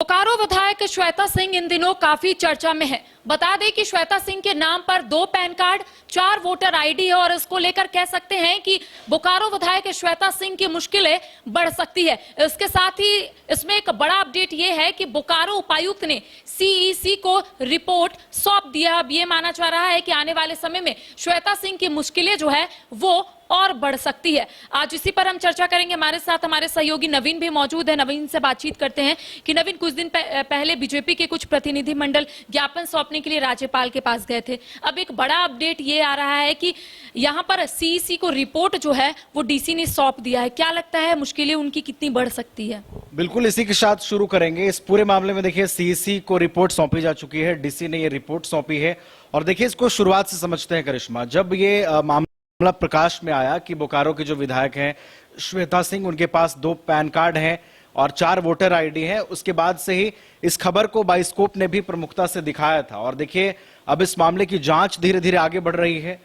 बोकारो विधायक श्वेता सिंह इन दिनों काफी चर्चा में है। बता दें कि श्वेता सिंह के नाम पर 2 पैन कार्ड, 4 वोटर आईडी है और इसको लेकर कह सकते हैं कि बोकारो विधायक श्वेता सिंह की मुश्किलें बढ़ सकती है। इसके साथ ही इसमें एक बड़ा अपडेट ये है कि बोकारो उपायुक्त ने सीईसी को रिपोर्ट सौंप दिया। अब ये माना जा रहा है कि आने वाले समय में श्वेता सिंह की मुश्किलें जो है वो और बढ़ सकती है। आज इसी पर हम चर्चा करेंगे। हमारे साथ हमारे सहयोगी नवीन भी मौजूद है। नवीन से बातचीत करते हैं कि नवीन, कुछ दिन पहले बीजेपी के कुछ प्रतिनिधि मंडल ज्ञापन सौंपने के लिए राज्यपाल के पास गए थे। अब एक बड़ा अपडेट ये आ रहा है कि यहाँ पर सीईसी को रिपोर्ट जो है वो डीसी ने सौंप दिया है। क्या लगता है मुश्किलें उनकी कितनी बढ़ सकती है? बिल्कुल इसी के साथ शुरू करेंगे। इस पूरे मामले में देखिए सीईसी को रिपोर्ट सौंपी जा चुकी है, डीसी ने ये रिपोर्ट सौंपी है। और देखिए इसको शुरुआत से समझते हैं करिश्मा। जब ये मामला प्रकाश में आया कि बोकारो के जो विधायक हैं श्वेता सिंह, उनके पास 2 पैन कार्ड हैं और 4 वोटर आईडी हैं, उसके बाद से ही इस खबर को बाइस्कोप ने भी प्रमुखता से दिखाया था। और देखिए अब इस मामले की जांच धीरे धीरे आगे बढ़ रही है।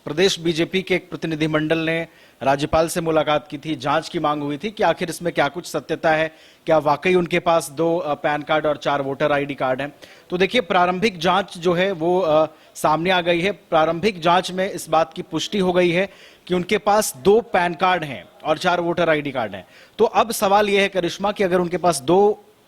प्रदेश बीजेपी के एक प्रतिनिधिमंडल ने राज्यपाल से मुलाकात की थी, जांच की मांग हुई थी कि आखिर इसमें क्या कुछ सत्यता है, क्या वाकई उनके पास 2 पैन कार्ड और 4 वोटर आईडी कार्ड हैं। तो देखिए प्रारंभिक जांच जो है वो सामने आ गई है। प्रारंभिक जांच में इस बात की पुष्टि हो गई है कि उनके पास 2 पैन कार्ड हैं और 4 वोटर आईडी कार्ड हैं। तो अब सवाल यह है करिश्मा कि अगर उनके पास 2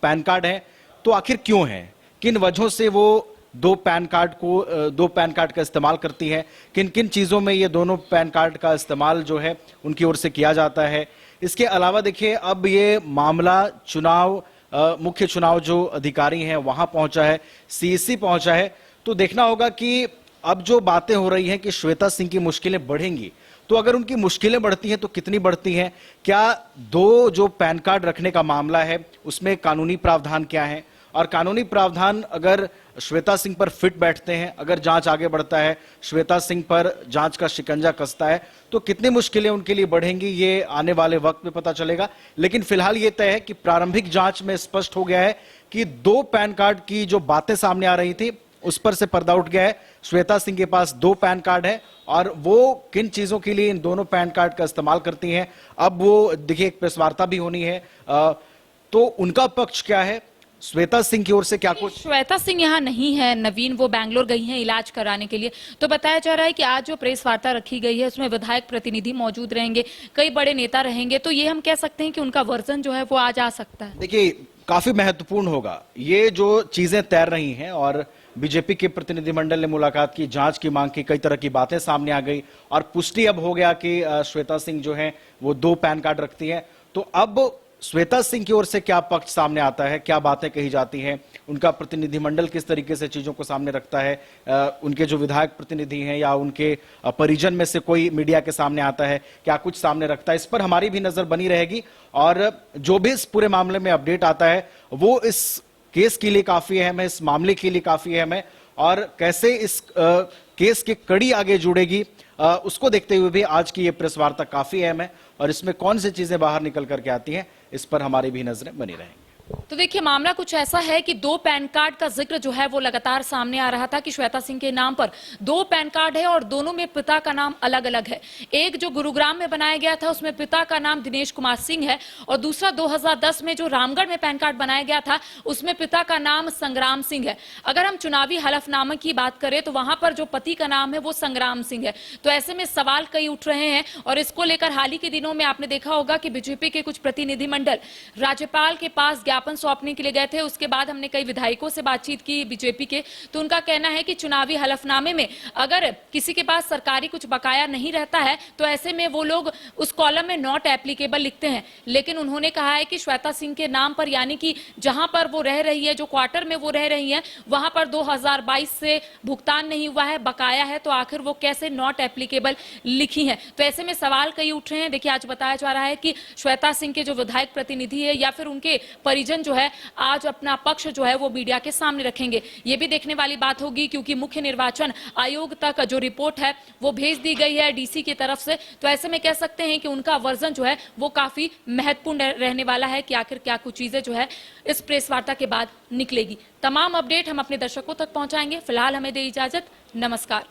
पैन कार्ड हैं तो आखिर क्यों है, किन वजहों से वो 2 पैन कार्ड का इस्तेमाल करती है, किन किन चीजों में ये दोनों पैन कार्ड का इस्तेमाल जो है उनकी ओर से किया जाता है। इसके अलावा देखिए अब ये मामला मुख्य चुनाव जो अधिकारी हैं वहां पहुंचा है, सीईसी पहुंचा है। तो देखना होगा कि अब जो बातें हो रही हैं कि श्वेता सिंह की मुश्किलें बढ़ेंगी, तो अगर उनकी मुश्किलें बढ़ती हैं तो कितनी बढ़ती हैं, क्या 2 जो पैन कार्ड रखने का मामला है उसमें कानूनी प्रावधान क्या है, और कानूनी प्रावधान अगर श्वेता सिंह पर फिट बैठते हैं, अगर जांच आगे बढ़ता है, श्वेता सिंह पर जांच का शिकंजा कसता है, तो कितनी मुश्किलें उनके लिए बढ़ेंगी ये आने वाले वक्त में पता चलेगा। लेकिन फिलहाल ये तय है कि प्रारंभिक जांच में स्पष्ट हो गया है कि 2 पैन कार्ड की जो बातें सामने आ रही थी उस पर से पर्दा उठ गया है। श्वेता सिंह के पास 2 पैन कार्ड है और वो किन चीजों के लिए इन दोनों पैन कार्ड का इस्तेमाल करती हैं, अब वो देखिए एक प्रेस वार्ता भी होनी है। तो उनका पक्ष क्या है, श्वेता सिंह की ओर से क्या कुछ? श्वेता सिंह यहाँ नहीं है नवीन, वो बैंगलोर गई हैं इलाज कराने के लिए। तो बताया जा रहा है कि आज जो प्रेस वार्ता रखी गई है उसमें विधायक प्रतिनिधि मौजूद रहेंगे, कई बड़े नेता रहेंगे। तो ये हम कह सकते हैं कि उनका वर्जन जो है वो आज आ सकता है। देखिए काफी महत्वपूर्ण होगा ये जो चीजें तैर रही हैं। और बीजेपी के प्रतिनिधिमंडल ने मुलाकात की, जांच की मांग की, कई तरह की बातें सामने आ गई और पुष्टि अब हो गया कि श्वेता सिंह जो है वो 2 पैन कार्ड रखती है। तो अब श्वेता सिंह की ओर से क्या पक्ष सामने आता है, क्या बातें कही जाती हैं, उनका प्रतिनिधिमंडल किस तरीके से चीजों को सामने रखता है, उनके जो विधायक प्रतिनिधि हैं या उनके परिजन में से कोई मीडिया के सामने आता है, क्या कुछ सामने रखता है, इस पर हमारी भी नजर बनी रहेगी। और जो भी इस पूरे मामले में अपडेट आता है वो इस केस के लिए काफी अहम है, इस मामले के लिए काफी अहम है। और कैसे इस केस की कड़ी आगे जुड़ेगी उसको देखते हुए भी आज की ये प्रेस वार्ता काफी अहम है। और इसमें कौन सी चीजें बाहर निकल करके आती हैं इस पर हमारी भी नजरें बनी रहेंगी। तो देखिए मामला कुछ ऐसा है कि 2 पैन कार्ड का जिक्र जो है वो लगातार सामने आ रहा था कि श्वेता सिंह के नाम पर 2 पैन कार्ड है और दोनों में पिता का नाम अलग अलग है। एक जो गुरुग्राम में बनाया गया था उसमें पिता का नाम दिनेश कुमार सिंह है और दूसरा 2010 में जो रामगढ़ में पैन कार्ड बनाया गया था उसमें पिता का नाम संग्राम सिंह है। अगर हम चुनावी हलफनामे की बात करें तो वहां पर जो पति का नाम है वो संग्राम सिंह है। तो ऐसे में सवाल कई उठ रहे हैं और इसको लेकर हाल ही के दिनों में आपने देखा होगा कि बीजेपी के कुछ प्रतिनिधिमंडल राज्यपाल के पास ज्ञापन सौंपने के लिए गए थे। उसके बाद हमने कई विधायकों से बातचीत की बीजेपी के, तो उनका कहना है कि चुनावी हलफनामे में अगर किसी के पास सरकारी कुछ बकाया नहीं रहता है तो ऐसे में वो लोग उस कॉलम में नॉट एप्लीकेबल लिखते हैं। लेकिन उन्होंने कहा है कि श्वेता सिंह के नाम पर, यानी कि जहां पर वो रह रही है, जो क्वार्टर में वो रह रही है, वहां पर 2022 से भुगतान नहीं हुआ है, बकाया है, तो आखिर वो कैसे नॉट एप्लीकेबल लिखी है। तो ऐसे में सवाल कई उठ रहे हैं। देखिए आज बताया जा रहा है कि श्वेता सिंह के जो विधायक प्रतिनिधि है या फिर उनके परिजन जो है आज अपना पक्ष जो है वो मीडिया के सामने रखेंगे। ये भी देखने वाली बात होगी क्योंकि मुख्य निर्वाचन आयोग तक जो रिपोर्ट है वो भेज दी गई है डीसी की तरफ से। तो ऐसे में कह सकते हैं कि उनका वर्जन जो है वो काफी महत्वपूर्ण रहने वाला है कि आखिर क्या कुछ चीजें जो है इस प्रेस वार्ता के बाद निकलेगी। तमाम अपडेट हम अपने दर्शकों तक पहुंचाएंगे। फिलहाल हमें दे इजाजत, नमस्कार।